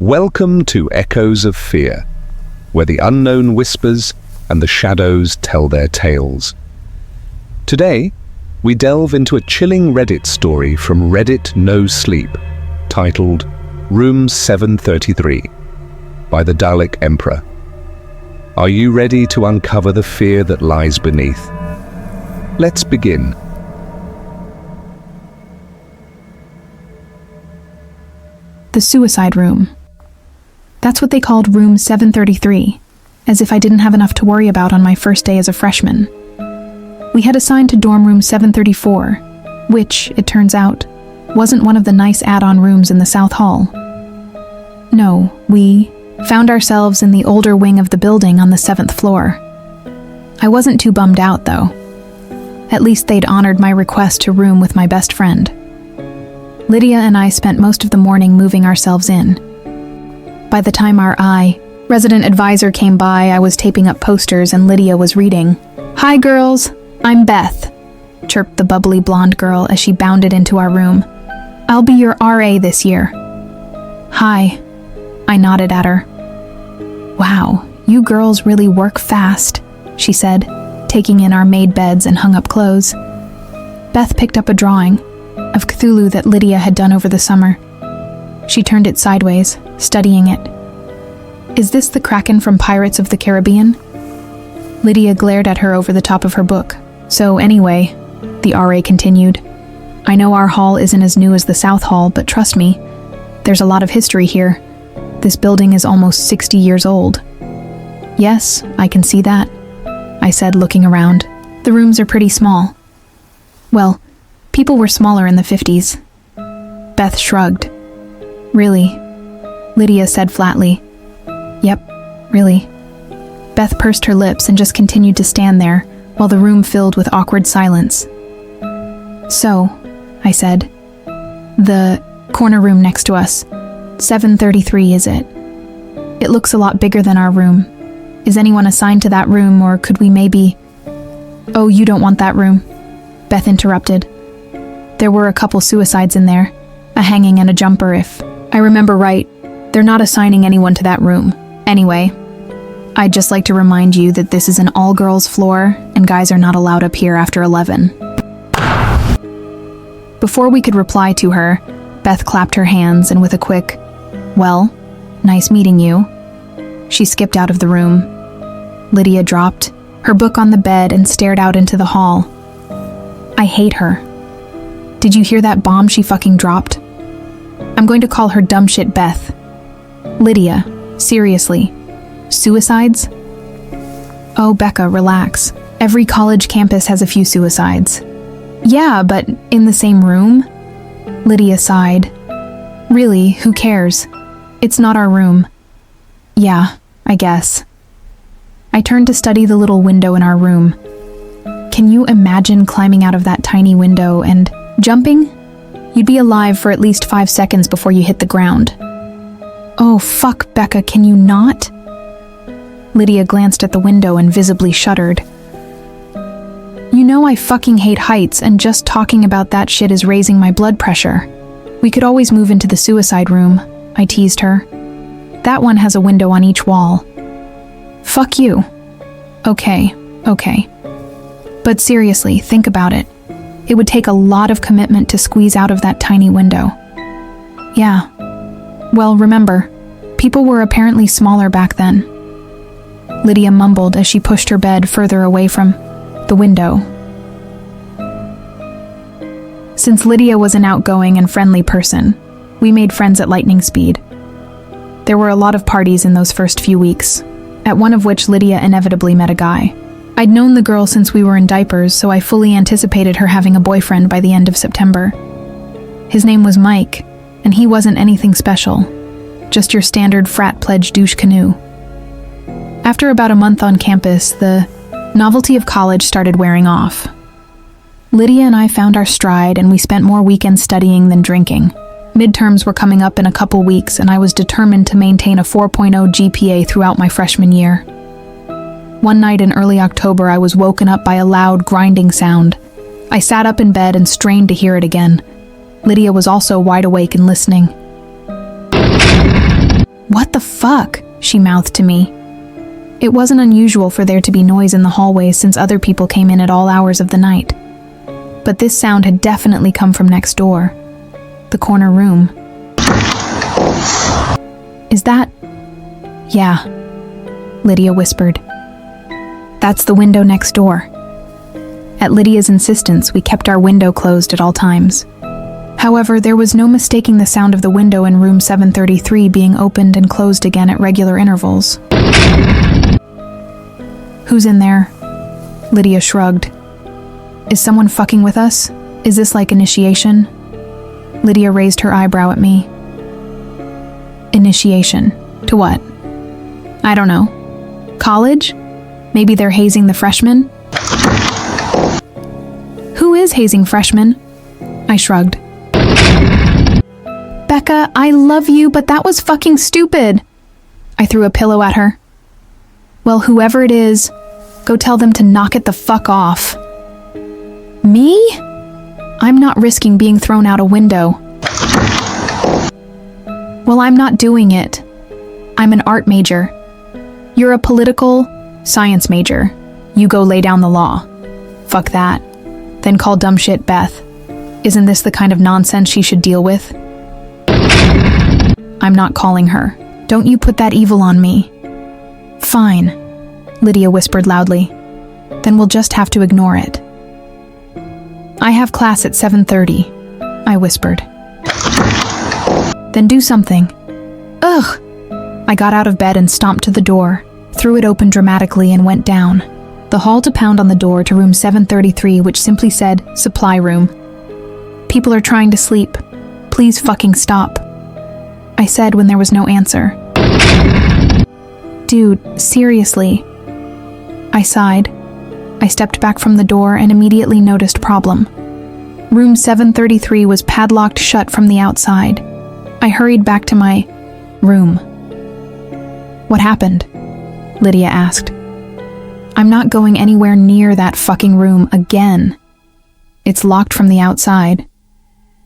Welcome to Echoes of Fear, where the unknown whispers and the shadows tell their tales. Today, we delve into a chilling Reddit story from Reddit No Sleep, titled Room 733, by the Dalek Emperor. Are you ready to uncover the fear that lies beneath? Let's begin. The suicide room. That's what they called room 733, as if I didn't have enough to worry about on my first day as a freshman. We had assigned to dorm room 734, which, it turns out, wasn't one of the nice add-on rooms in the South Hall. No, we found ourselves in the older wing of the building on the 7th floor. I wasn't too bummed out, though. At least they'd honored my request to room with my best friend. Lydia and I spent most of the morning moving ourselves in. By the time our resident advisor came by, I was taping up posters and Lydia was reading. "Hi girls, I'm Beth," chirped the bubbly blonde girl as she bounded into our room. "I'll be your RA this year." "Hi," I nodded at her. "Wow, you girls really work fast," she said, taking in our made beds and hung up clothes. Beth picked up a drawing of Cthulhu that Lydia had done over the summer. She turned it sideways, studying it. "Is this the Kraken from Pirates of the Caribbean?" Lydia glared at her over the top of her book. "So anyway," the RA continued, "I know our hall isn't as new as the South Hall, but trust me, there's a lot of history here. This building is almost 60 years old." "Yes, I can see that," I said, looking around. "The rooms are pretty small." "Well, people were smaller in the 50s. Beth shrugged. "Really?" Lydia said flatly. "Yep, really." Beth pursed her lips and just continued to stand there, while the room filled with awkward silence. "So," I said, "the corner room next to us, 733, is it? It looks a lot bigger than our room. Is anyone assigned to that room, or could we maybe—" "Oh, you don't want that room," Beth interrupted. "There were a couple suicides in there, a hanging and a jumper if I remember right. They're not assigning anyone to that room. Anyway, I'd just like to remind you that this is an all-girls floor and guys are not allowed up here after 11. Before we could reply to her, Beth clapped her hands and with a quick, "Well, nice meeting you," she skipped out of the room. Lydia dropped her book on the bed and stared out into the hall. "I hate her. Did you hear that bomb she fucking dropped? I'm going to call her dumb shit Beth. Lydia, seriously, suicides?" "Oh, Becca, relax. Every college campus has a few suicides." "Yeah, but in the same room?" Lydia sighed. "Really, who cares? It's not our room." "Yeah, I guess." I turned to study the little window in our room. Can you imagine climbing out of that tiny window and jumping? You'd be alive for at least 5 seconds before you hit the ground. "Oh, fuck, Becca, can you not?" Lydia glanced at the window and visibly shuddered. "You know I fucking hate heights, and just talking about that shit is raising my blood pressure. We could always move into the suicide room," I teased her. "That one has a window on each wall." "Fuck you." Okay. But seriously, think about it. It would take a lot of commitment to squeeze out of that tiny window." "Yeah. Well, remember, people were apparently smaller back then." Lydia mumbled as she pushed her bed further away from the window. Since Lydia was an outgoing and friendly person, we made friends at lightning speed. There were a lot of parties in those first few weeks, at one of which Lydia inevitably met a guy. I'd known the girl since we were in diapers, so I fully anticipated her having a boyfriend by the end of September. His name was Mike, and he wasn't anything special, just your standard frat pledge douche canoe. After about a month on campus, the novelty of college started wearing off. Lydia and I found our stride, and we spent more weekends studying than drinking. Midterms were coming up in a couple weeks, and I was determined to maintain a 4.0 GPA throughout my freshman year. One night in early October, I was woken up by a loud, grinding sound. I sat up in bed and strained to hear it again. Lydia was also wide awake and listening. "What the fuck?" she mouthed to me. It wasn't unusual for there to be noise in the hallways since other people came in at all hours of the night. But this sound had definitely come from next door. The corner room. "Is that—" "Yeah," Lydia whispered. "That's the window next door." At Lydia's insistence, we kept our window closed at all times. However, there was no mistaking the sound of the window in room 733 being opened and closed again at regular intervals. "Who's in there?" Lydia shrugged. "Is someone fucking with us? Is this like initiation?" Lydia raised her eyebrow at me. "Initiation? To what?" "I don't know. College? Maybe they're hazing the freshmen?" "Who is hazing freshmen?" I shrugged. "Becca, I love you, but that was fucking stupid." I threw a pillow at her. "Well, whoever it is, go tell them to knock it the fuck off." "Me? I'm not risking being thrown out a window." "Well, I'm not doing it. I'm an art major. You're a political science major. You go lay down the law." "Fuck that. Then call dumb shit Beth. Isn't this the kind of nonsense she should deal with?" "I'm not calling her. Don't you put that evil on me." "Fine," Lydia whispered loudly. "Then we'll just have to ignore it." "I have class at 7:30, I whispered. "Then do something." "Ugh!" I got out of bed and stomped to the door, threw it open dramatically and went down the hall to pound on the door to room 733, which simply said, "Supply room." "People are trying to sleep. Please fucking stop," I said when there was no answer. "Dude, seriously." I sighed. I stepped back from the door and immediately noticed problem. Room 733 was padlocked shut from the outside. I hurried back to my room. "What happened?" Lydia asked. "I'm not going anywhere near that fucking room again. It's locked from the outside.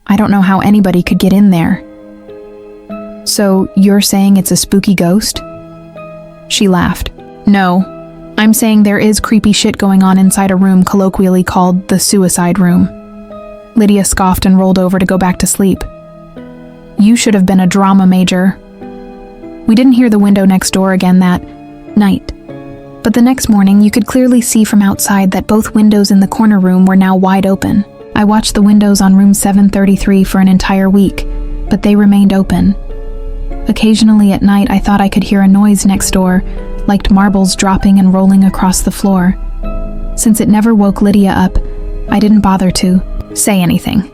I don't know how anybody could get in there." "So you're saying it's a spooky ghost?" She laughed. "No, I'm saying there is creepy shit going on inside a room colloquially called the suicide room." Lydia scoffed and rolled over to go back to sleep. "You should have been a drama major." We didn't hear the window next door again that night. But the next morning, you could clearly see from outside that both windows in the corner room were now wide open. I watched the windows on room 733 for an entire week, but they remained open. Occasionally at night, I thought I could hear a noise next door, like marbles dropping and rolling across the floor. Since it never woke Lydia up, I didn't bother to say anything.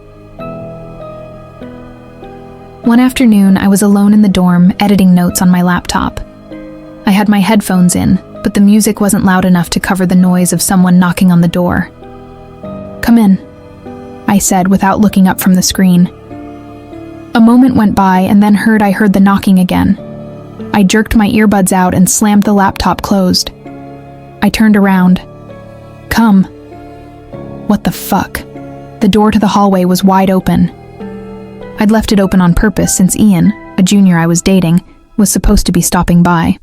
One afternoon, I was alone in the dorm, editing notes on my laptop. I had my headphones in, but the music wasn't loud enough to cover the noise of someone knocking on the door. "Come in," I said without looking up from the screen. A moment went by and then I heard the knocking again. I jerked my earbuds out and slammed the laptop closed. I turned around. "Come." What the fuck? The door to the hallway was wide open. I'd left it open on purpose since Ian, a junior I was dating, was supposed to be stopping by.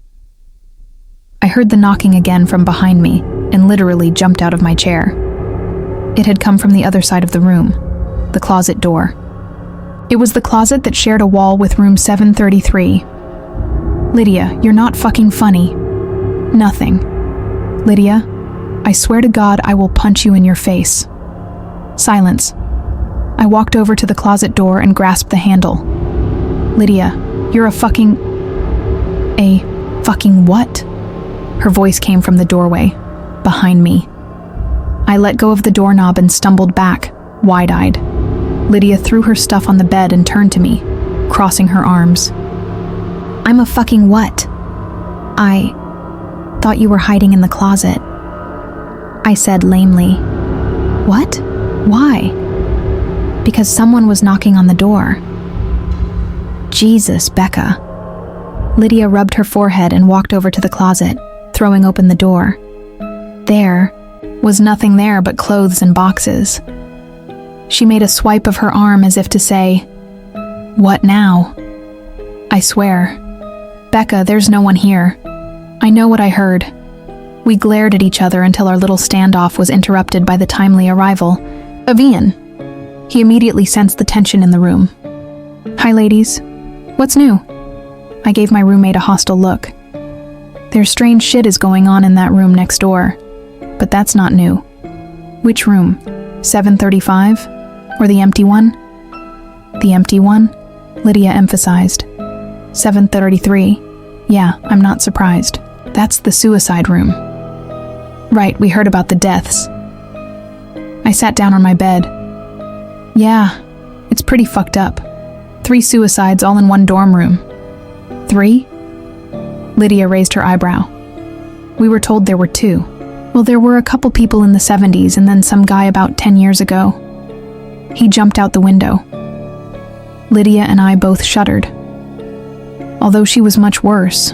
I heard the knocking again from behind me and literally jumped out of my chair. It had come from the other side of the room, the closet door. It was the closet that shared a wall with room 733. "Lydia, you're not fucking funny." "Nothing." "Lydia, I swear to God I will punch you in your face." Silence. I walked over to the closet door and grasped the handle. "Lydia, you're a fucking what?" Her voice came from the doorway, behind me. I let go of the doorknob and stumbled back, wide-eyed. Lydia threw her stuff on the bed and turned to me, crossing her arms. "I'm a fucking what?" "I thought you were hiding in the closet," I said lamely. "What? Why?" "Because someone was knocking on the door." "Jesus, Becca." Lydia rubbed her forehead and walked over to the closet, throwing open the door. There was nothing there but clothes and boxes. She made a swipe of her arm as if to say, "What now?" I swear, Becca, there's no one here. I know what I heard. We glared at each other until our little standoff was interrupted by the timely arrival of Ian. He immediately sensed the tension in the room. Hi, ladies. What's new? I gave my roommate a hostile look. There's strange shit is going on in that room next door, but that's not new. Which room? 735? Or the empty one? The empty one? Lydia emphasized. 733. Yeah, I'm not surprised. That's the suicide room. Right, we heard about the deaths. I sat down on my bed. Yeah, it's pretty fucked up. 3 suicides all in one dorm room. 3? Lydia raised her eyebrow. We were told there were 2. Well, there were a couple people in the 70s and then some guy about 10 years ago. He jumped out the window. Lydia and I both shuddered. Although she was much worse,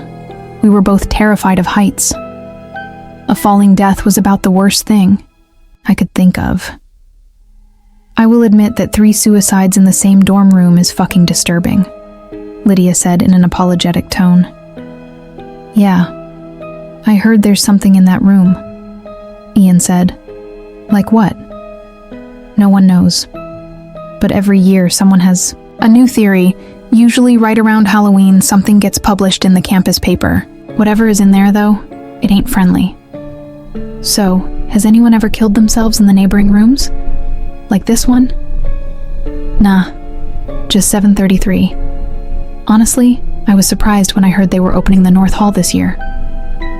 we were both terrified of heights. A falling death was about the worst thing I could think of. I will admit that 3 suicides in the same dorm room is fucking disturbing, Lydia said in an apologetic tone. Yeah, I heard there's something in that room, Ian said. Like what? No one knows. But every year someone has a new theory. Usually right around Halloween, something gets published in the campus paper. Whatever is in there, though, it ain't friendly. So, has anyone ever killed themselves in the neighboring rooms? Like this one? Nah, just 733. Honestly, I was surprised when I heard they were opening the North Hall this year.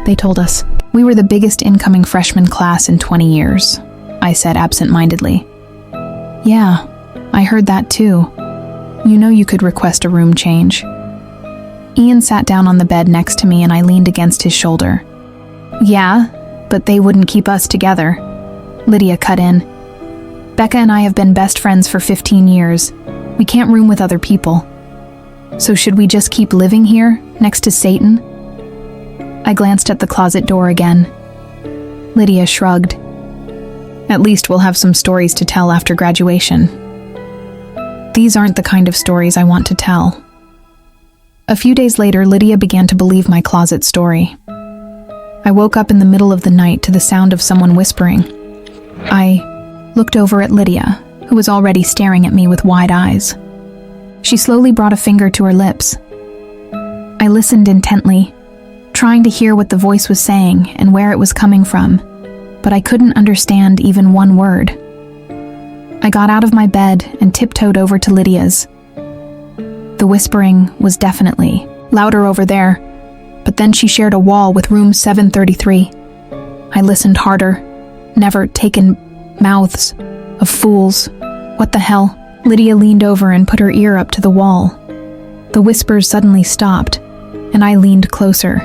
They told us we were the biggest incoming freshman class in 20 years, I said absent-mindedly. Yeah, I heard that too. You know you could request a room change. Ian sat down on the bed next to me and I leaned against his shoulder. Yeah, but they wouldn't keep us together. Lydia cut in. Becca and I have been best friends for 15 years. We can't room with other people. So should we just keep living here, next to Satan? I glanced at the closet door again. Lydia shrugged. At least we'll have some stories to tell after graduation. These aren't the kind of stories I want to tell. A few days later, Lydia began to believe my closet story. I woke up in the middle of the night to the sound of someone whispering. I looked over at Lydia, who was already staring at me with wide eyes. She slowly brought a finger to her lips. I listened intently, trying to hear what the voice was saying and where it was coming from, but I couldn't understand even one word. I got out of my bed and tiptoed over to Lydia's. The whispering was definitely louder over there, but then she shared a wall with room 733. I listened harder. Never taken mouths of fools. What the hell? Lydia leaned over and put her ear up to the wall. The whispers suddenly stopped, and I leaned closer.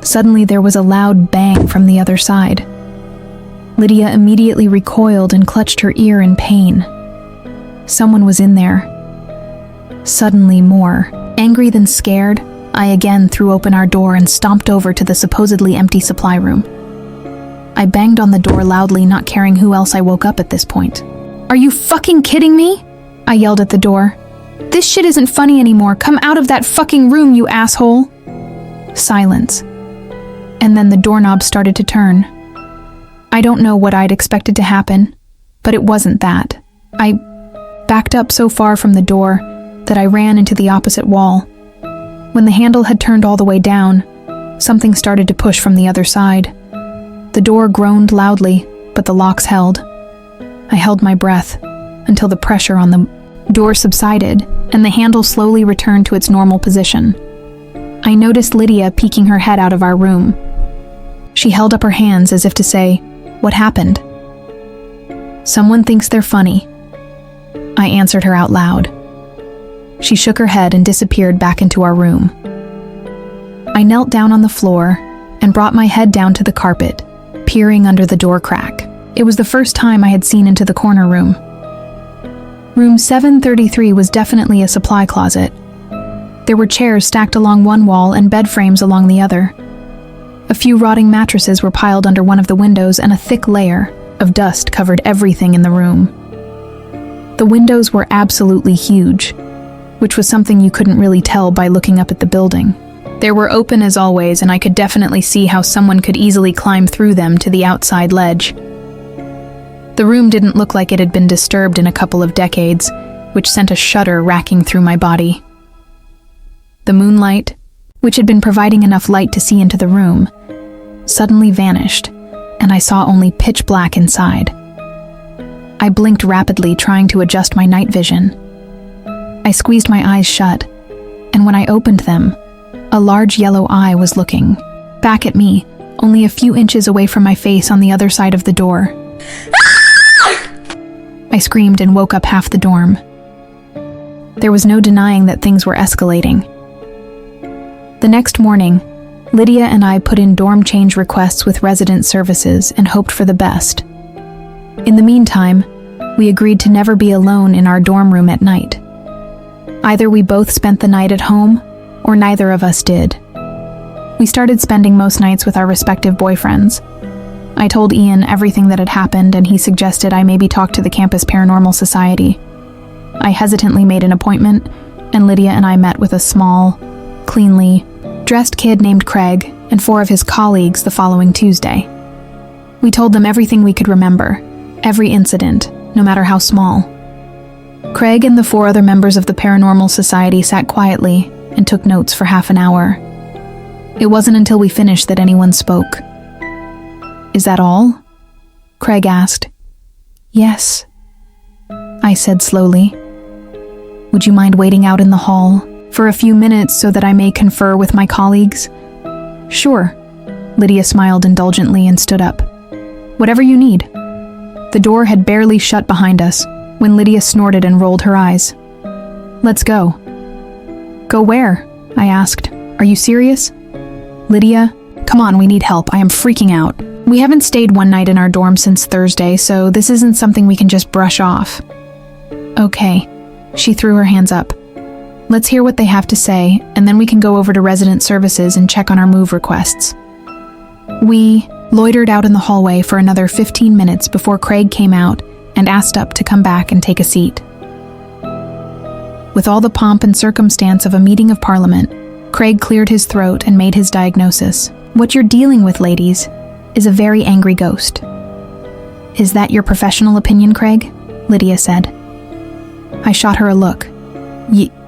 Suddenly there was a loud bang from the other side. Lydia immediately recoiled and clutched her ear in pain. Someone was in there. Suddenly more angry than scared, I again threw open our door and stomped over to the supposedly empty supply room. I banged on the door loudly, not caring who else I woke up at this point. Are you fucking kidding me? I yelled at the door. This shit isn't funny anymore. Come out of that fucking room, you asshole. Silence. And then the doorknob started to turn. I don't know what I'd expected to happen, but it wasn't that. I backed up so far from the door that I ran into the opposite wall. When the handle had turned all the way down, something started to push from the other side. The door groaned loudly, but the locks held. I held my breath until the pressure on the door subsided and the handle slowly returned to its normal position. I noticed Lydia peeking her head out of our room. She held up her hands as if to say, "What happened?" "Someone thinks they're funny," I answered her out loud. She shook her head and disappeared back into our room. I knelt down on the floor and brought my head down to the carpet, peering under the door crack. It was the first time I had seen into the corner room. Room 733 was definitely a supply closet. There were chairs stacked along one wall and bed frames along the other. A few rotting mattresses were piled under one of the windows, and a thick layer of dust covered everything in the room. The windows were absolutely huge, which was something you couldn't really tell by looking up at the building. They were open as always, and I could definitely see how someone could easily climb through them to the outside ledge. The room didn't look like it had been disturbed in a couple of decades, which sent a shudder racking through my body. The moonlight, which had been providing enough light to see into the room, suddenly vanished, and I saw only pitch black inside. I blinked rapidly, trying to adjust my night vision. I squeezed my eyes shut, and when I opened them, a large yellow eye was looking back at me, only a few inches away from my face on the other side of the door. I screamed and woke up half the dorm. There was no denying that things were escalating. The next morning, Lydia and I put in dorm change requests with resident services and hoped for the best. In the meantime, we agreed to never be alone in our dorm room at night. Either we both spent the night at home, or neither of us did. We started spending most nights with our respective boyfriends. I told Ian everything that had happened, and he suggested I maybe talk to the campus paranormal society. I hesitantly made an appointment, and Lydia and I met with a small, cleanly dressed kid named Craig and 4 of his colleagues the following Tuesday. We told them everything we could remember, every incident, no matter how small. Craig and the 4 other members of the paranormal society sat quietly and took notes for half an hour. It wasn't until we finished that anyone spoke. "Is that all?" Craig asked. "Yes," I said slowly. "Would you mind waiting out in the hall for a few minutes so that I may confer with my colleagues?" "Sure." Lydia smiled indulgently and stood up. "Whatever you need." The door had barely shut behind us when Lydia snorted and rolled her eyes. "Let's go." "Go where?" I asked. "Are you serious?" "Lydia, come on, we need help. I am freaking out. We haven't stayed one night in our dorm since Thursday, so this isn't something we can just brush off." "Okay." She threw her hands up. "Let's hear what they have to say, and then we can go over to resident services and check on our move requests." We loitered out in the hallway for another 15 minutes before Craig came out and asked us to come back and take a seat. With all the pomp and circumstance of a meeting of parliament, Craig cleared his throat and made his diagnosis. "What you're dealing with, ladies, is a very angry ghost." "Is that your professional opinion, Craig?" Lydia said. I shot her a look.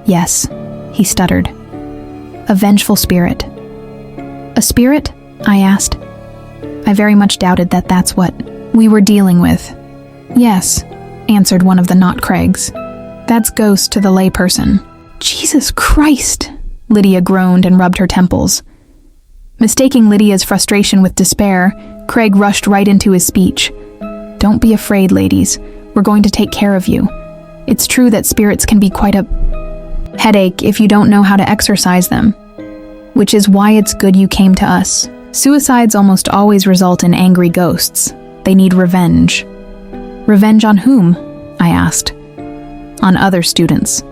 Yes, he stuttered. "A vengeful spirit." "A spirit?" I asked. I very much doubted that that's what we were dealing with. "Yes," answered one of the not Craigs. "That's ghost to the layperson." "Jesus Christ!" Lydia groaned and rubbed her temples. Mistaking Lydia's frustration with despair, Craig rushed right into his speech. "Don't be afraid, ladies. We're going to take care of you. It's true that spirits can be quite a headache if you don't know how to exorcise them, which is why it's good you came to us. Suicides almost always result in angry ghosts. They need revenge." "Revenge on whom?" I asked. "On other students.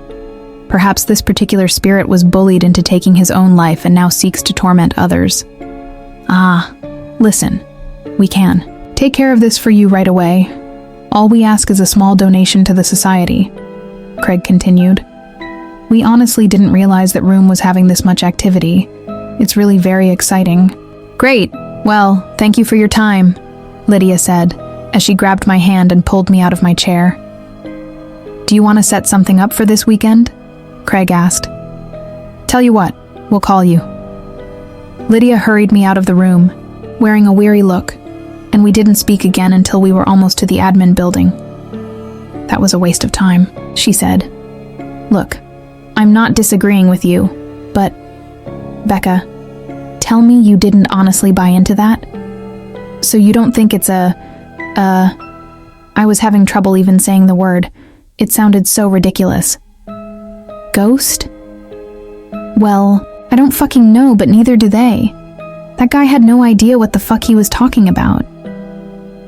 Perhaps this particular spirit was bullied into taking his own life and now seeks to torment others." Listen, we can take care of this for you right away. All we ask is a small donation to the society," Craig continued. "We honestly didn't realize that Room was having this much activity. It's really very exciting." "Great. Well, thank you for your time," Lydia said, as she grabbed my hand and pulled me out of my chair. "Do you want to set something up for this weekend?" Craig asked. "Tell you what, we'll call you." Lydia hurried me out of the room, wearing a weary look, and we didn't speak again until we were almost to the admin building. "That was a waste of time," she said. "Look, I'm not disagreeing with you, but, Becca, tell me you didn't honestly buy into that? So you don't think it's I was having trouble even saying the word. It sounded so ridiculous. Ghost? Well, I don't fucking know, but neither do they. That guy had no idea what the fuck he was talking about."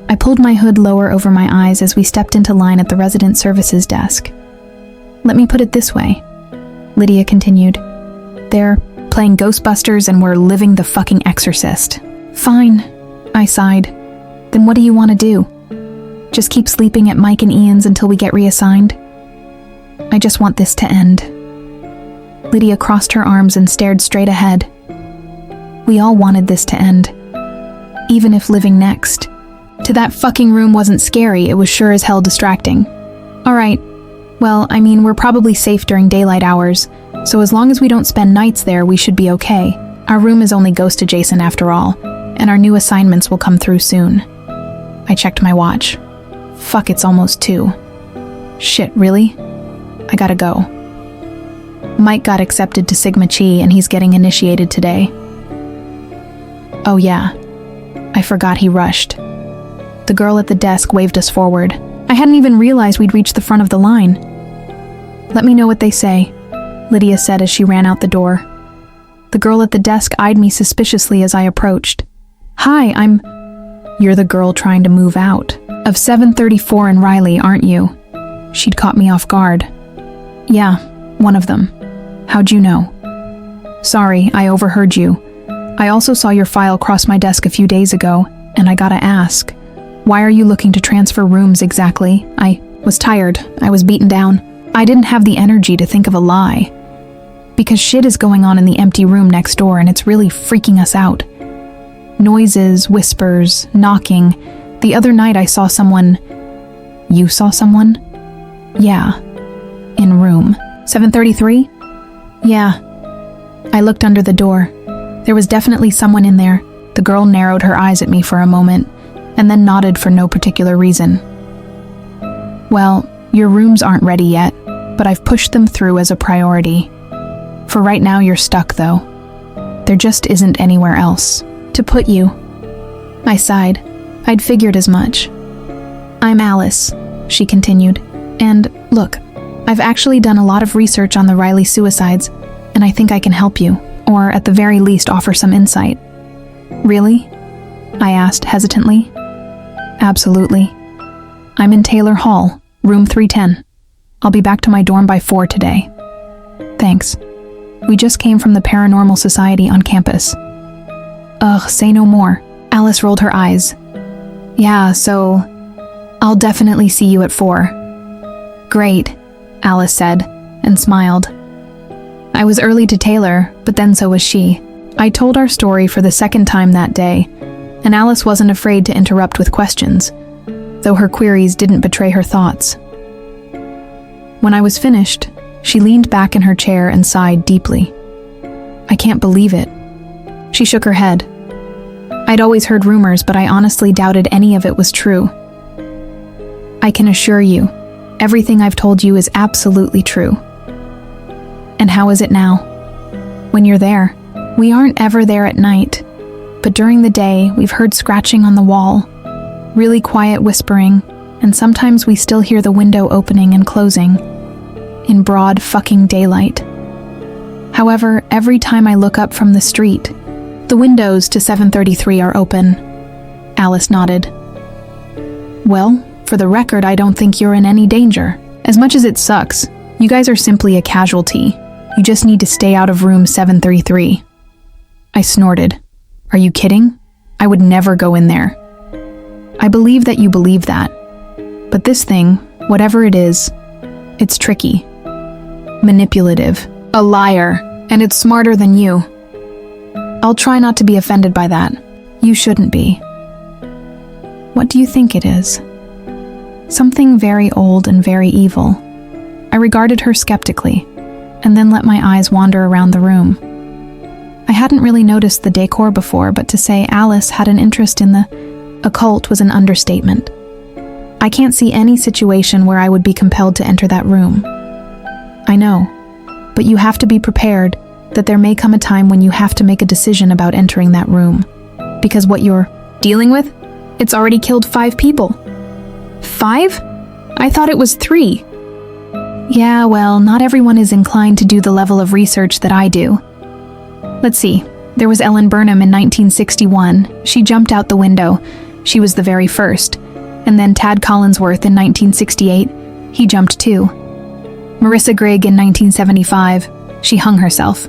I pulled my hood lower over my eyes as we stepped into line at the resident services desk. "Let me put it this way," Lydia continued. "They're playing Ghostbusters and we're living the fucking Exorcist." "Fine," I sighed. "Then what do you want to do? Just keep sleeping at Mike and Ian's until we get reassigned?" "I just want this to end." Lydia crossed her arms and stared straight ahead. We all wanted this to end, even if living next to that fucking room wasn't scary, it was sure as hell distracting. Alright, well, I mean, we're probably safe during daylight hours, so as long as we don't spend nights there, we should be okay. Our room is only ghost adjacent after all, and our new assignments will come through soon. I checked my watch. Fuck, it's almost 2. Shit, really? I gotta go. Mike got accepted to Sigma Chi and he's getting initiated today. Oh yeah, I forgot he rushed. The girl at the desk waved us forward. I hadn't even realized we'd reached the front of the line. Let me know what they say, Lydia said as she ran out the door. The girl at the desk eyed me suspiciously as I approached. Hi, You're the girl trying to move out of 734 and Riley, aren't you? She'd caught me off guard. Yeah, one of them. How'd you know? Sorry, I overheard you. I also saw your file cross my desk a few days ago, and I gotta ask, why are you looking to transfer rooms exactly? I was tired. I was beaten down. I didn't have the energy to think of a lie. Because shit is going on in the empty room next door, and it's really freaking us out. Noises, whispers, knocking. The other night I saw someone. You saw someone? Yeah. In room 733? Yeah. I looked under the door. There was definitely someone in there. The girl narrowed her eyes at me for a moment, and then nodded for no particular reason. Well, your rooms aren't ready yet, but I've pushed them through as a priority. For right now, you're stuck, though. There just isn't anywhere else to put you. I sighed. I'd figured as much. I'm Alice, she continued. And look, I've actually done a lot of research on the Riley suicides, and I think I can help you, or at the very least offer some insight. Really? I asked hesitantly. Absolutely. I'm in Taylor Hall, room 310. I'll be back to my dorm by 4 today. Thanks. We just came from the Paranormal Society on campus. Ugh, say no more. Alice rolled her eyes. Yeah, so I'll definitely see you at 4. Great, Alice said, and smiled. I was early to Taylor, but then so was she. I told our story for the second time that day, and Alice wasn't afraid to interrupt with questions, though her queries didn't betray her thoughts. When I was finished, she leaned back in her chair and sighed deeply. I can't believe it. She shook her head. I'd always heard rumors, but I honestly doubted any of it was true. I can assure you, everything I've told you is absolutely true. And how is it now? When you're there, we aren't ever there at night, but during the day, we've heard scratching on the wall, really quiet whispering, and sometimes we still hear the window opening and closing, in broad fucking daylight. However, every time I look up from the street, the windows to 733 are open. Alice nodded. Well, for the record, I don't think you're in any danger. As much as it sucks, you guys are simply a casualty. You just need to stay out of room 733. I snorted. Are you kidding? I would never go in there. I believe that you believe that. But this thing, whatever it is, it's tricky. Manipulative. A liar. And it's smarter than you. I'll try not to be offended by that. You shouldn't be. What do you think it is? Something very old and very evil. I regarded her skeptically, and then let my eyes wander around the room. I hadn't really noticed the decor before, but to say Alice had an interest in the occult was an understatement. I can't see any situation where I would be compelled to enter that room. I know, but you have to be prepared that there may come a time when you have to make a decision about entering that room. Because what you're dealing with, it's already killed 5 people. 5? I thought it was 3. Yeah, well, not everyone is inclined to do the level of research that I do. Let's see. There was Ellen Burnham in 1961. She jumped out the window. She was the very first. And then Tad Collinsworth in 1968. He jumped too. Marissa Grigg in 1975. She hung herself.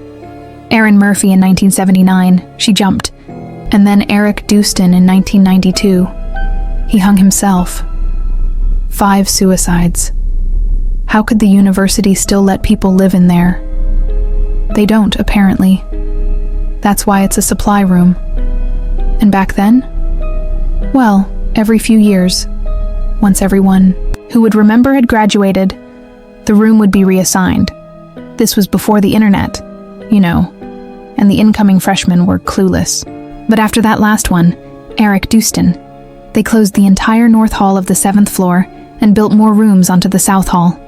Erin Murphy in 1979. She jumped. And then Eric Dustin in 1992. He hung himself. 5 suicides. How could the university still let people live in there? They don't, apparently. That's why it's a supply room. And back then? Well, every few years, once everyone who would remember had graduated, the room would be reassigned. This was before the internet, you know, and the incoming freshmen were clueless. But after that last one, Eric Dustin, they closed the entire north hall of the 7th floor and built more rooms onto the south hall.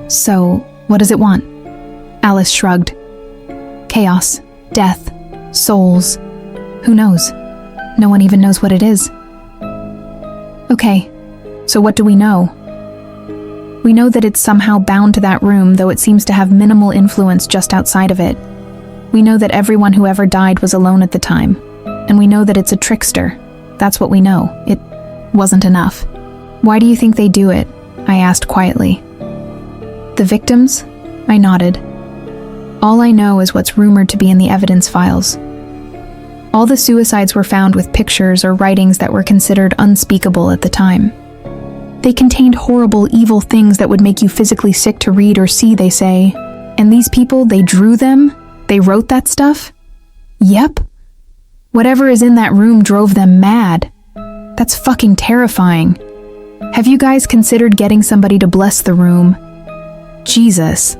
So, what does it want? Alice shrugged. Chaos, death, souls. Who knows? No one even knows what it is. Okay, so what do we know? We know that it's somehow bound to that room, though it seems to have minimal influence just outside of it. We know that everyone who ever died was alone at the time. And we know that it's a trickster. That's what we know. It wasn't enough. Why do you think they do it? I asked quietly. The victims? I nodded. All I know is what's rumored to be in the evidence files. All the suicides were found with pictures or writings that were considered unspeakable at the time. They contained horrible, evil things that would make you physically sick to read or see, they say. And these people, they drew them? They wrote that stuff? Yep. Whatever is in that room drove them mad. That's fucking terrifying. Have you guys considered getting somebody to bless the room? Jesus.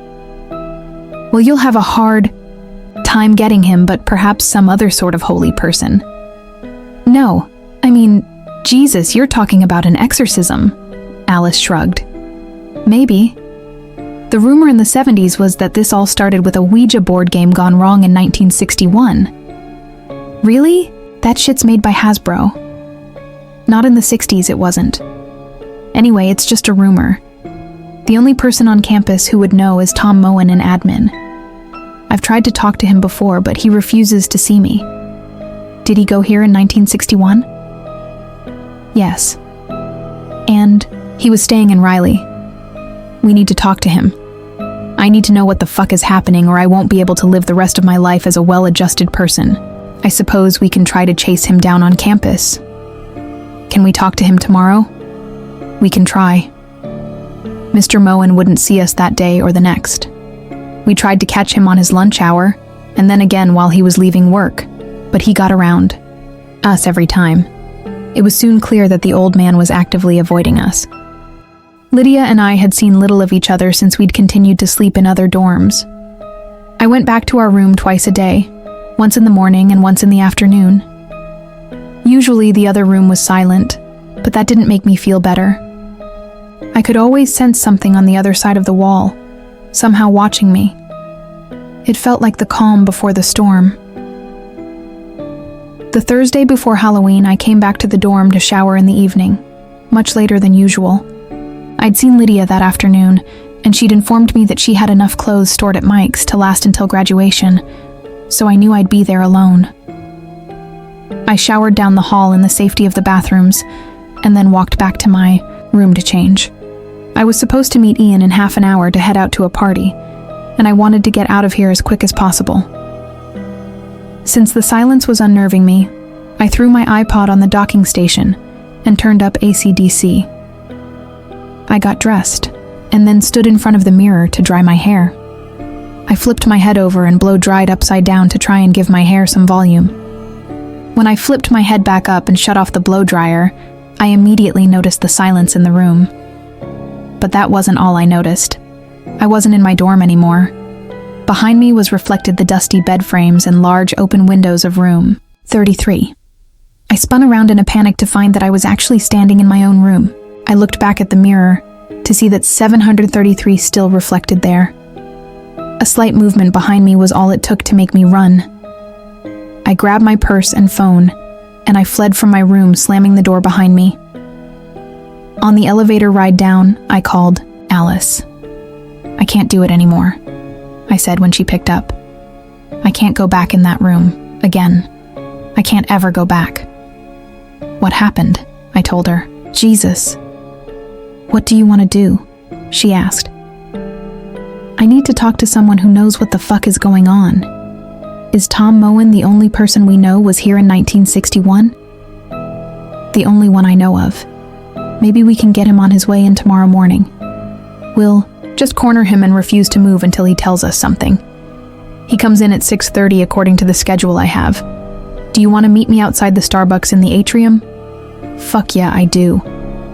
Well, you'll have a hard time getting him, but perhaps some other sort of holy person. No, I mean, Jesus, you're talking about an exorcism. Alice shrugged. Maybe. The rumor in the 70s was that this all started with a Ouija board game gone wrong in 1961. Really? That shit's made by Hasbro. Not in the 60s, it wasn't. Anyway, it's just a rumor. The only person on campus who would know is Tom Moen, an admin. I've tried to talk to him before, but he refuses to see me. Did he go here in 1961? Yes. And he was staying in Riley. We need to talk to him. I need to know what the fuck is happening, or I won't be able to live the rest of my life as a well-adjusted person. I suppose we can try to chase him down on campus. Can we talk to him tomorrow? We can try. Mr. Moen wouldn't see us that day or the next. We tried to catch him on his lunch hour, and then again while he was leaving work, but he got around. Us every time. It was soon clear that the old man was actively avoiding us. Lydia and I had seen little of each other since we'd continued to sleep in other dorms. I went back to our room twice a day, once in the morning and once in the afternoon. Usually the other room was silent, but that didn't make me feel better. I could always sense something on the other side of the wall, somehow watching me. It felt like the calm before the storm. The Thursday before Halloween, I came back to the dorm to shower in the evening, much later than usual. I'd seen Lydia that afternoon, and she'd informed me that she had enough clothes stored at Mike's to last until graduation, so I knew I'd be there alone. I showered down the hall in the safety of the bathrooms, and then walked back to my room to change. I was supposed to meet Ian in half an hour to head out to a party, and I wanted to get out of here as quick as possible. Since the silence was unnerving me, I threw my iPod on the docking station and turned up AC/DC. I got dressed, and then stood in front of the mirror to dry my hair. I flipped my head over and blow-dried upside down to try and give my hair some volume. When I flipped my head back up and shut off the blow-dryer, I immediately noticed the silence in the room. But that wasn't all I noticed. I wasn't in my dorm anymore. Behind me was reflected the dusty bed frames and large open windows of room 33. I spun around in a panic to find that I was actually standing in my own room. I looked back at the mirror to see that 733 still reflected there. A slight movement behind me was all it took to make me run. I grabbed my purse and phone, and I fled from my room, slamming the door behind me. On the elevator ride down, I called Alice. I can't do it anymore, I said when she picked up. I can't go back in that room, again. I can't ever go back. What happened? I told her. Jesus. What do you want to do? She asked. I need to talk to someone who knows what the fuck is going on. Is Tom Moen the only person we know was here in 1961? The only one I know of. Maybe we can get him on his way in tomorrow morning. We'll just corner him and refuse to move until he tells us something. He comes in at 6:30 according to the schedule I have. Do you want to meet me outside the Starbucks in the atrium? Fuck yeah, I do.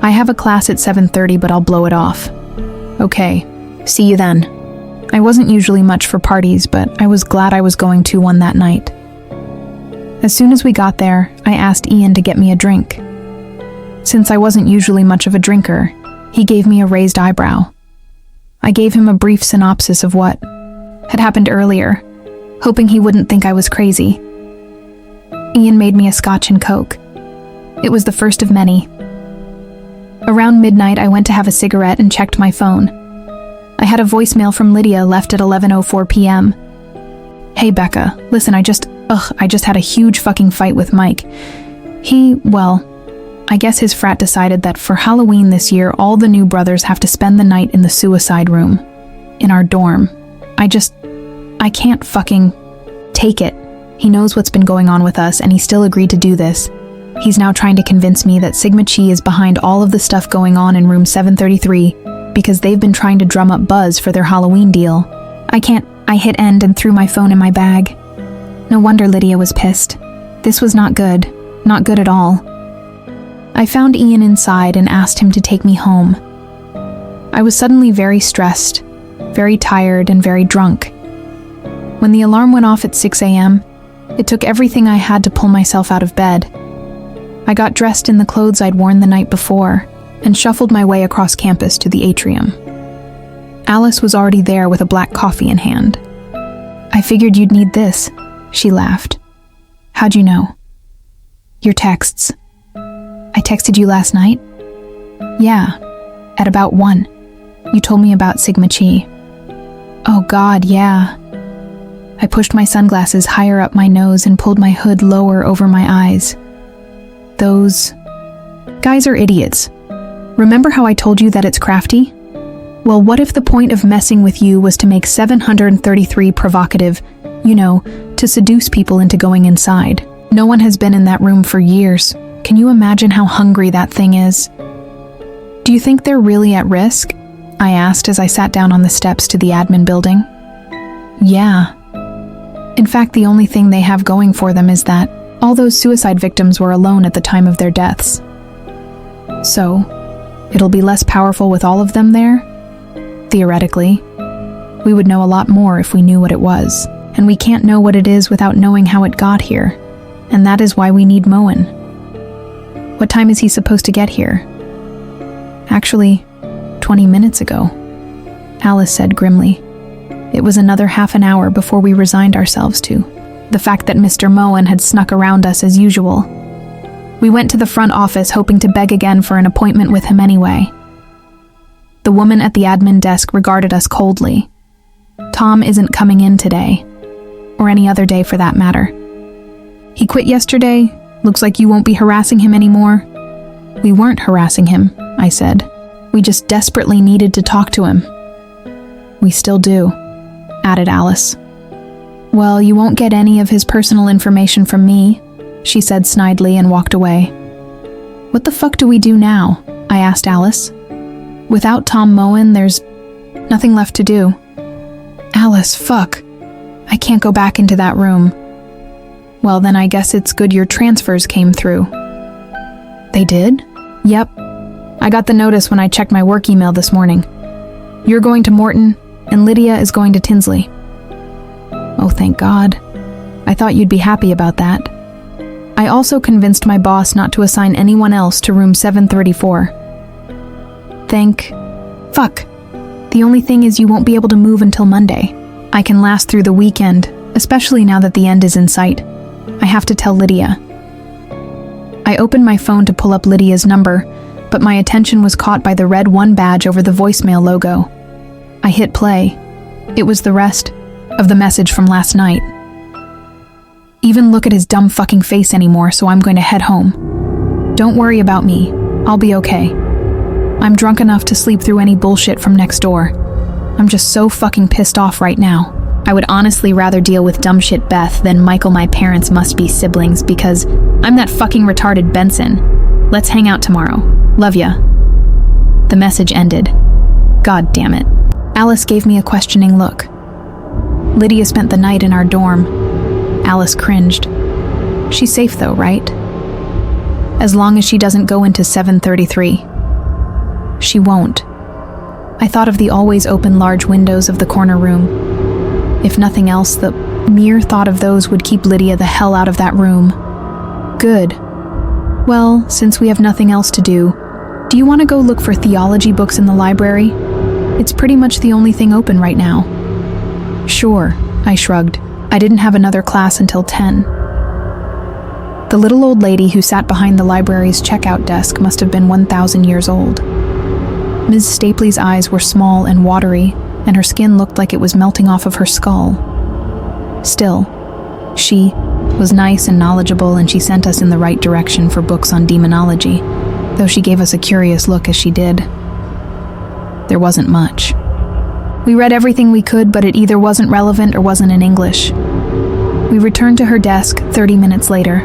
I have a class at 7:30, but I'll blow it off. Okay, see you then. I wasn't usually much for parties, but I was glad I was going to one that night. As soon as we got there, I asked Ian to get me a drink. Since I wasn't usually much of a drinker, he gave me a raised eyebrow. I gave him a brief synopsis of what had happened earlier, hoping he wouldn't think I was crazy. Ian made me a scotch and coke. It was the first of many. Around midnight, I went to have a cigarette and checked my phone. I had a voicemail from Lydia left at 11:04 p.m. Hey Becca, listen, I just had a huge fucking fight with Mike. I guess his frat decided that for Halloween this year, all the new brothers have to spend the night in the suicide room. In our dorm. I can't fucking take it. He knows what's been going on with us, and he still agreed to do this. He's now trying to convince me that Sigma Chi is behind all of the stuff going on in room 733 because they've been trying to drum up buzz for their Halloween deal. I hit end and threw my phone in my bag. No wonder Lydia was pissed. This was not good. Not good at all. I found Ian inside and asked him to take me home. I was suddenly very stressed, very tired, and very drunk. When the alarm went off at 6 a.m., it took everything I had to pull myself out of bed. I got dressed in the clothes I'd worn the night before and shuffled my way across campus to the atrium. Alice was already there with a black coffee in hand. I figured you'd need this, she laughed. How'd you know? Your texts. I texted you last night? Yeah, at about 1. You told me about Sigma Chi. Oh God, yeah. I pushed my sunglasses higher up my nose and pulled my hood lower over my eyes. Those guys are idiots. Remember how I told you that it's crafty? Well, what if the point of messing with you was to make 733 provocative, to seduce people into going inside? No one has been in that room for years. Can you imagine how hungry that thing is? Do you think they're really at risk? I asked as I sat down on the steps to the admin building. Yeah. In fact, the only thing they have going for them is that all those suicide victims were alone at the time of their deaths. So, it'll be less powerful with all of them there? Theoretically. We would know a lot more if we knew what it was, and we can't know what it is without knowing how it got here, and that is why we need Moen. What time is he supposed to get here? Actually, 20 minutes ago, Alice said grimly. It was another half an hour before we resigned ourselves to the fact that Mr. Moen had snuck around us as usual. We went to the front office hoping to beg again for an appointment with him anyway. The woman at the admin desk regarded us coldly. Tom isn't coming in today, or any other day for that matter. He quit yesterday. Looks like you won't be harassing him anymore. We weren't harassing him, I said. We just desperately needed to talk to him. We still do, added Alice. Well, you won't get any of his personal information from me, she said snidely and walked away. What the fuck do we do now? I asked Alice. Without Tom Moen, there's nothing left to do. Alice, fuck. I can't go back into that room. Well, then I guess it's good your transfers came through. They did? Yep. I got the notice when I checked my work email this morning. You're going to Morton, and Lydia is going to Tinsley. Oh, thank God. I thought you'd be happy about that. I also convinced my boss not to assign anyone else to room 734. Fuck. The only thing is you won't be able to move until Monday. I can last through the weekend, especially now that the end is in sight. I have to tell Lydia. I opened my phone to pull up Lydia's number, but my attention was caught by the red 1 badge over the voicemail logo. I hit play. It was the rest of the message from last night. Even look at his dumb fucking face anymore, so I'm going to head home. Don't worry about me. I'll be okay. I'm drunk enough to sleep through any bullshit from next door. I'm just so fucking pissed off right now. I would honestly rather deal with dumb shit Beth than Michael my parents must be siblings because I'm that fucking retarded Benson. Let's hang out tomorrow. Love ya. The message ended. God damn it. Alice gave me a questioning look. Lydia spent the night in our dorm. Alice cringed. She's safe though, right? As long as she doesn't go into 733. She won't. I thought of the always open large windows of the corner room. If nothing else, the mere thought of those would keep Lydia the hell out of that room. Good. Well, since we have nothing else to do you want to go look for theology books in the library? It's pretty much the only thing open right now. Sure, I shrugged. I didn't have another class until 10. The little old lady who sat behind the library's checkout desk must have been 1,000 years old. Ms. Stapley's eyes were small and watery, and her skin looked like it was melting off of her skull. Still, she was nice and knowledgeable, and she sent us in the right direction for books on demonology, though she gave us a curious look as she did. There wasn't much. We read everything we could, but it either wasn't relevant or wasn't in English. We returned to her desk 30 minutes later.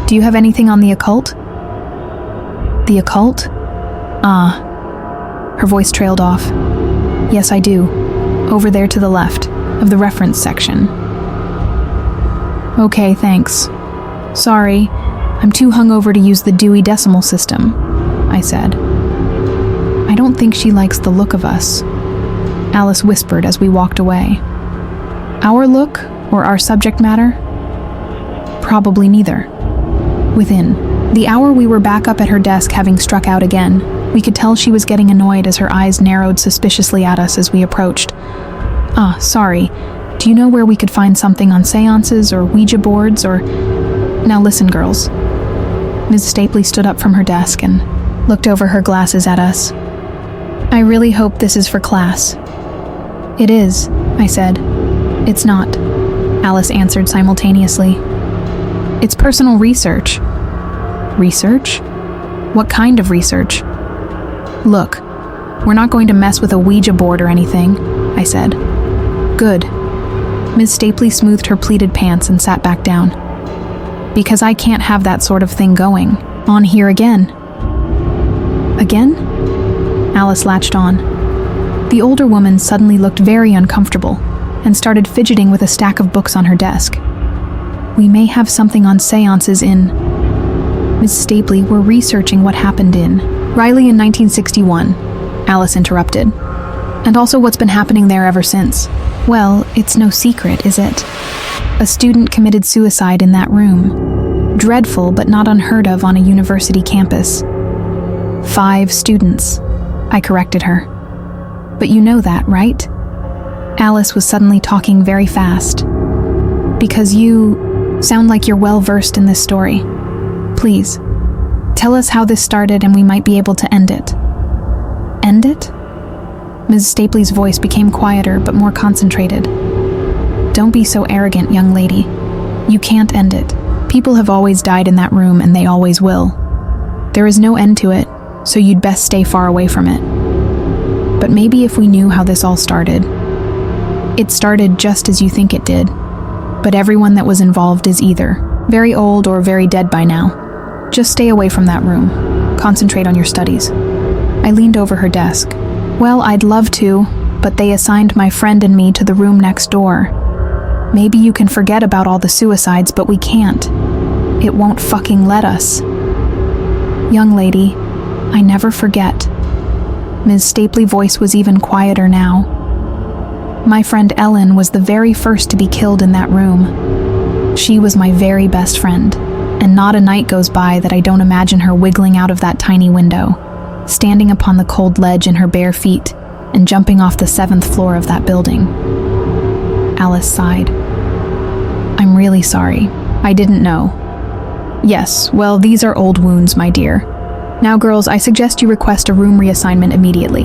Do you have anything on the occult? The occult? Her voice trailed off. Yes, I do. Over there to the left, of the reference section. Okay, thanks. Sorry, I'm too hungover to use the Dewey Decimal System, I said. I don't think she likes the look of us, Alice whispered as we walked away. Our look or our subject matter? Probably neither. Within the hour we were back up at her desk, having struck out again. We could tell she was getting annoyed as her eyes narrowed suspiciously at us as we approached. Sorry. Do you know where we could find something on seances or Ouija boards or... Now listen, girls. Ms. Stapley stood up from her desk and looked over her glasses at us. I really hope this is for class. It is, I said. It's not, Alice answered simultaneously. It's personal research. Research? What kind of research? Look, we're not going to mess with a Ouija board or anything, I said. Good. Ms. Stapley smoothed her pleated pants and sat back down. Because I can't have that sort of thing going on here again. Again? Alice latched on. The older woman suddenly looked very uncomfortable and started fidgeting with a stack of books on her desk. We may have something on seances in... Ms. Stapley, we're researching what happened in Riley in 1961, Alice interrupted. And also what's been happening there ever since. Well, it's no secret, is it? A student committed suicide in that room. Dreadful, but not unheard of on a university campus. 5 students, I corrected her. But you know that, right? Alice was suddenly talking very fast. Because you sound like you're well versed in this story. Please, tell us how this started and we might be able to end it. End it? Ms. Stapley's voice became quieter but more concentrated. Don't be so arrogant, young lady. You can't end it. People have always died in that room and they always will. There is no end to it, so you'd best stay far away from it. But maybe if we knew how this all started. It started just as you think it did. But everyone that was involved is either very old or very dead by now. Just stay away from that room. Concentrate on your studies. I leaned over her desk. Well, I'd love to, but they assigned my friend and me to the room next door. Maybe you can forget about all the suicides, but we can't. It won't fucking let us. Young lady, I never forget. Ms. Stapley's voice was even quieter now. My friend Ellen was the very first to be killed in that room. She was my very best friend, and not a night goes by that I don't imagine her wiggling out of that tiny window, standing upon the cold ledge in her bare feet, and jumping off the 7th floor of that building. Alice sighed. I'm really sorry. I didn't know. Yes, well, these are old wounds, my dear. Now, girls, I suggest you request a room reassignment immediately.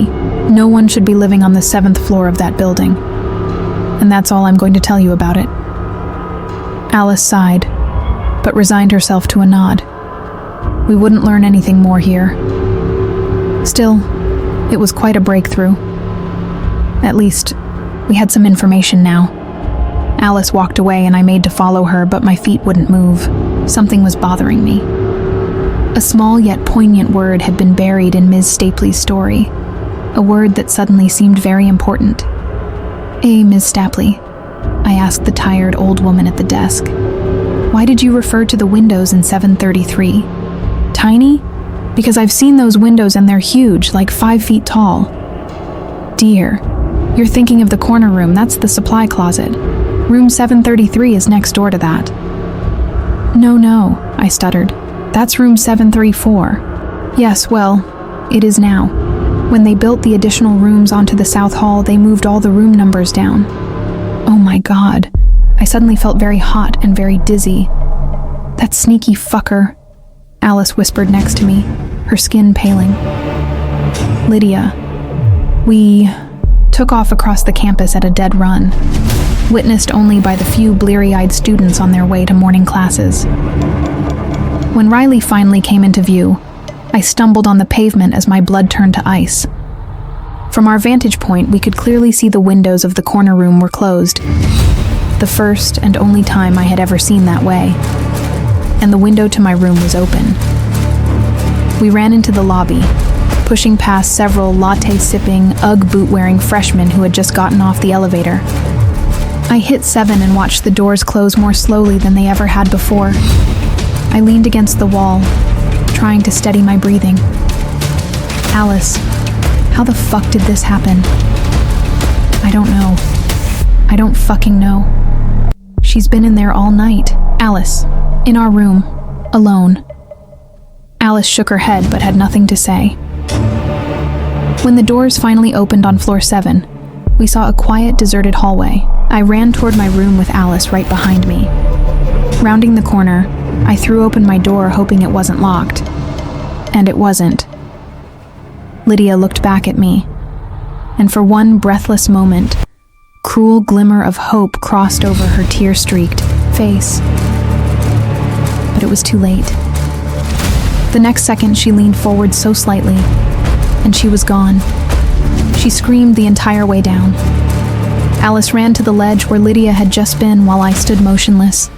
No one should be living on the 7th floor of that building. And that's all I'm going to tell you about it. Alice sighed, but resigned herself to a nod. We wouldn't learn anything more here. Still, it was quite a breakthrough. At least, we had some information now. Alice walked away and I made to follow her, but my feet wouldn't move. Something was bothering me. A small yet poignant word had been buried in Ms. Stapley's story. A word that suddenly seemed very important. Miss Stapley," I asked the tired old woman at the desk. "Why did you refer to the windows in 733? Tiny? Because I've seen those windows and they're huge, like 5 feet tall." "Dear, you're thinking of the corner room. That's the supply closet. Room 733 is next door to that." No, I stuttered. "That's room 734. "Yes, well, it is now. When they built the additional rooms onto the South Hall, they moved all the room numbers down." Oh my God. I suddenly felt very hot and very dizzy. "That sneaky fucker," Alice whispered next to me, her skin paling. "Lydia." We took off across the campus at a dead run, witnessed only by the few bleary-eyed students on their way to morning classes. When Riley finally came into view, I stumbled on the pavement as my blood turned to ice. From our vantage point, we could clearly see the windows of the corner room were closed. The first and only time I had ever seen that way. And the window to my room was open. We ran into the lobby, pushing past several latte-sipping, Ugg boot-wearing freshmen who had just gotten off the elevator. I hit 7 and watched the doors close more slowly than they ever had before. I leaned against the wall, trying to steady my breathing. "Alice, how the fuck did this happen?" "I don't know. I don't fucking know. She's been in there all night." "Alice, in our room, alone." Alice shook her head but had nothing to say. When the doors finally opened on floor 7, we saw a quiet, deserted hallway. I ran toward my room with Alice right behind me. Rounding the corner, I threw open my door hoping it wasn't locked. And it wasn't. Lydia looked back at me, and for one breathless moment, cruel glimmer of hope crossed over her tear-streaked face. But it was too late. The next second, she leaned forward so slightly, and she was gone. She screamed the entire way down. Alice ran to the ledge where Lydia had just been while I stood motionless.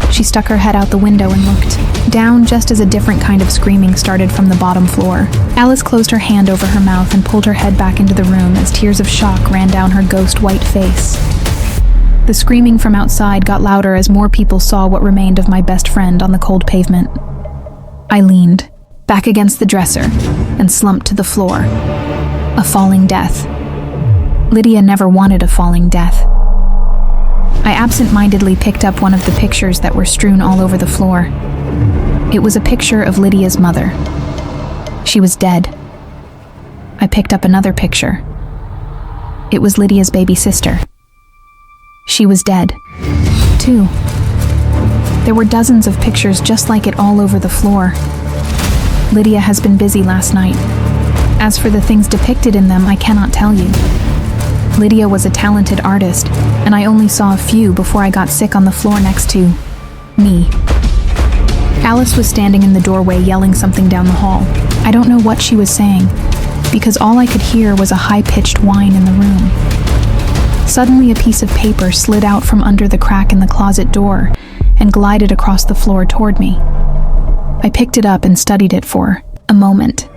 She stuck her head out the window and looked down just as a different kind of screaming started from the bottom floor. Alice closed her hand over her mouth and pulled her head back into the room as tears of shock ran down her ghost-white face. The screaming from outside got louder as more people saw what remained of my best friend on the cold pavement. I leaned, back against the dresser, and slumped to the floor. A falling death. Lydia never wanted a falling death. I absent-mindedly picked up one of the pictures that were strewn all over the floor. It was a picture of Lydia's mother. She was dead. I picked up another picture. It was Lydia's baby sister. She was dead, too. There were dozens of pictures just like it all over the floor. Lydia has been busy last night. As for the things depicted in them, I cannot tell you. Lydia was a talented artist, and I only saw a few before I got sick on the floor next to me. Alice was standing in the doorway yelling something down the hall. I don't know what she was saying, because all I could hear was a high-pitched whine in the room. Suddenly, a piece of paper slid out from under the crack in the closet door and glided across the floor toward me. I picked it up and studied it for a moment.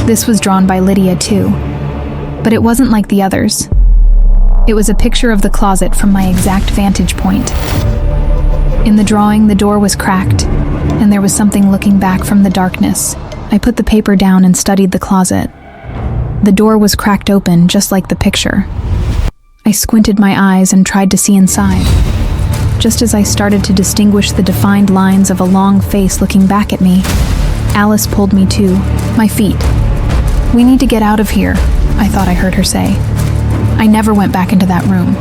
This was drawn by Lydia, too. But it wasn't like the others. It was a picture of the closet from my exact vantage point. In the drawing, the door was cracked, and there was something looking back from the darkness. I put the paper down and studied the closet. The door was cracked open, just like the picture. I squinted my eyes and tried to see inside. Just as I started to distinguish the defined lines of a long face looking back at me, Alice pulled me to my feet. "We need to get out of here," I thought I heard her say. I never went back into that room.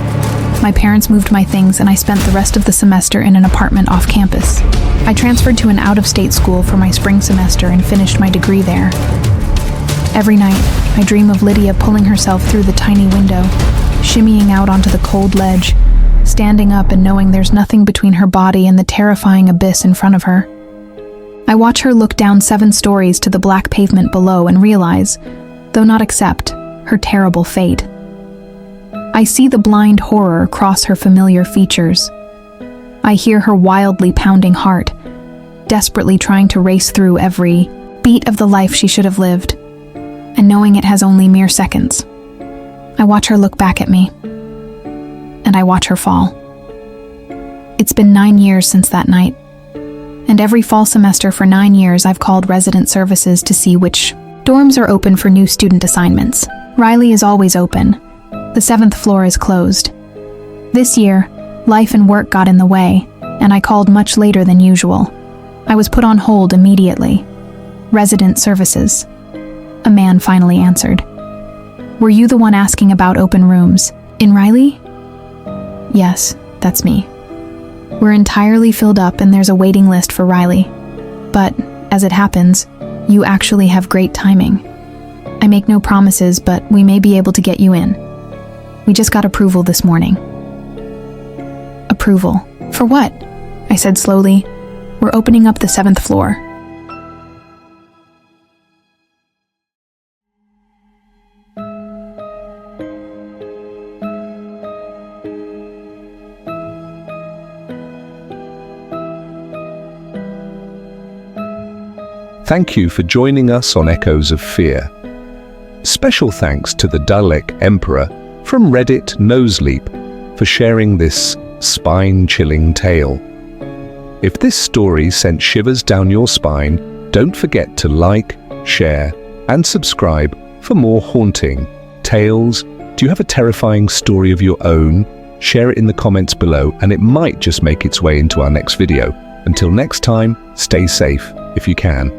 My parents moved my things and I spent the rest of the semester in an apartment off campus. I transferred to an out-of-state school for my spring semester and finished my degree there. Every night, I dream of Lydia pulling herself through the tiny window, shimmying out onto the cold ledge, standing up and knowing there's nothing between her body and the terrifying abyss in front of her. I watch her look down 7 stories to the black pavement below and realize, though not accept, her terrible fate. I see the blind horror cross her familiar features. I hear her wildly pounding heart, desperately trying to race through every beat of the life she should have lived, and knowing it has only mere seconds. I watch her look back at me, and I watch her fall. It's been 9 years since that night, and every fall semester for 9 years I've called resident services to see which dorms are open for new student assignments. Riley is always open. The 7th floor is closed. This year, life and work got in the way, and I called much later than usual. I was put on hold immediately. Resident services. A man finally answered. Were you the one asking about open rooms in Riley? Yes, that's me. We're entirely filled up and there's a waiting list for Riley. But, as it happens, you actually have great timing. I make no promises, but we may be able to get you in. We just got approval this morning. Approval? For what? I said slowly. We're opening up the 7th floor. Thank you for joining us on Echoes of Fear. Special thanks to the Dalek Emperor from Reddit Noseleap for sharing this spine-chilling tale. If this story sent shivers down your spine, don't forget to like, share, and subscribe for more haunting tales. Do you have a terrifying story of your own? Share it in the comments below and it might just make its way into our next video. Until next time, stay safe if you can.